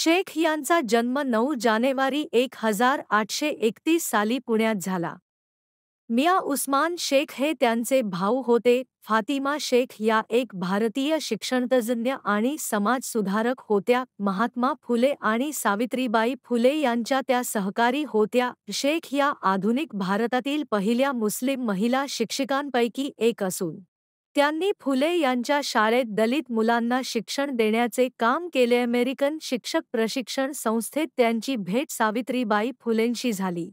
शेख यांचा जन्म 9 जानेवारी 1831 साली पुण्यात झाला. मियाँ उस्मान शेख हे त्यांचे भाऊ होते. फातिमा शेख या एक भारतीय शिक्षणतज्ज्ञ आणि समाजसुधारक होत्या. महात्मा फुले आणि सावित्रीबाई फुले यांच्या त्या सहकारी होत्या. शेख या आधुनिक भारतातील पहिल्या मुस्लिम महिला शिक्षिकांपैकी एक असून त्यांनी फुले यांच्या शाळेत दलित मुलांना शिक्षण देण्याचे काम केले. अमेरिकन शिक्षक प्रशिक्षण संस्थेत त्यांची भेट सावित्रीबाई फुलेंशी झाली.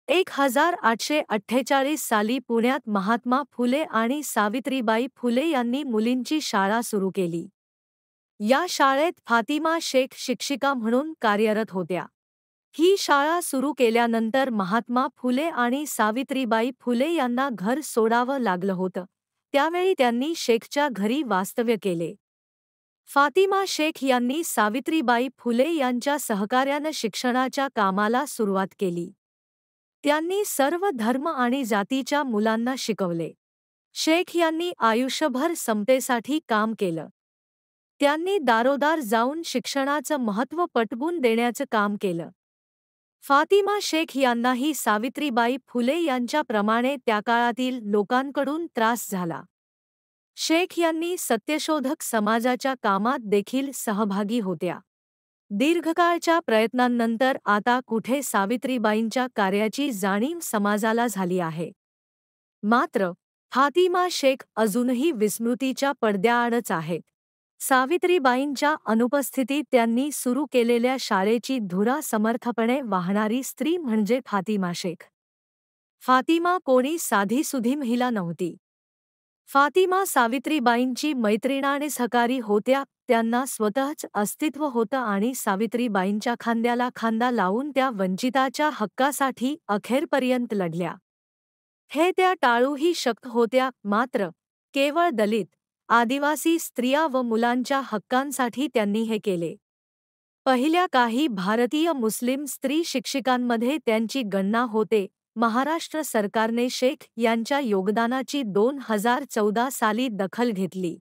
1848 साली पुण्यात महात्मा फुले आणि सावित्रीबाई फुले यांनी मुलींची शाळा सुरू केली. या शाळेत फातिमा शेख शिक्षिका म्हणून कार्यरत होत्या. ही शाळा सुरू केल्यानंतर महात्मा फुले आणि सावित्रीबाई फुले यांना घर सोडावं लागलं होतं. त्यावेळी त्यांनी शेखच्या घरी वास्तव्य केले. फातिमा शेख यांनी सावित्रीबाई फुले यांच्या सहकार्यानं शिक्षणाच्या कामाला सुरुवात केली. त्यांनी सर्व धर्म आणि जातीच्या मुलांना शिकवले. शेख यांनी आयुष्यभर समतेसाठी काम केलं. त्यांनी दारोदार जाऊन शिक्षणाचं महत्त्व पटवून देण्याचं काम केलं. फातिमा शेख यांनाही सावित्रीबाई फुले यांच्याप्रमाणे त्या काळातील लोकांकडून त्रास झाला. शेख यांनी सत्यशोधक समाजाच्या कामात देखील सहभागी होत्या. दीर्घकाळच्या प्रयत्नांनंतर आता कुठे सावित्रीबाईंच्या कार्याची जाणीव समाजाला झाली आहे. मात्र फातिमा शेख अजूनही विस्मृतीच्या पडद्याआडच आहेत. सावित्रीबाईंच्या अनुपस्थितीत त्यांनी सुरू केलेल्या शाळेची धुरा समर्थपणे वाहणारी स्त्री म्हणजे फातिमा शेख. फातिमा कोणी साधीसुधी महिला नव्हती. फातिमा सावित्रीबाईंची मैत्रीण आणि सहकारी होत्या. त्यांना स्वतःच अस्तित्व होतं आणि सावित्रीबाईंच्या खांद्याला खांदा लावून त्या वंचिताच्या हक्कासाठी अखेरपर्यंत लढल्या. हे त्या टाळूही शकत होत्या. मात्र केवळ दलित, आदिवासी स्त्रिया व मुलांच्या हक्कांसाठी त्यांनी हे केले. पहिल्या काही भारतीय मुस्लिम स्त्री शिक्षिकांमध्ये त्यांची गणना होते. महाराष्ट्र सरकारने शेख यांच्या योगदानाची 2014 साली दखल घेतली.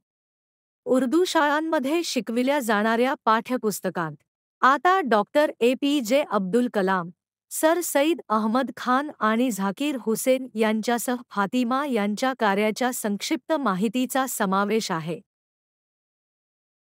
उर्दू शाळांमध्ये शिकविल्या जाणाऱ्या पाठ्यपुस्तकांत आता doctor APJ Abdul Kalam, sir Saeed Ahmed Khan आणि झाकीर हुसेन यांच्यासह फातिमा यांच्या कार्याच्या संक्षिप्त माहितीचा समावेश आहे.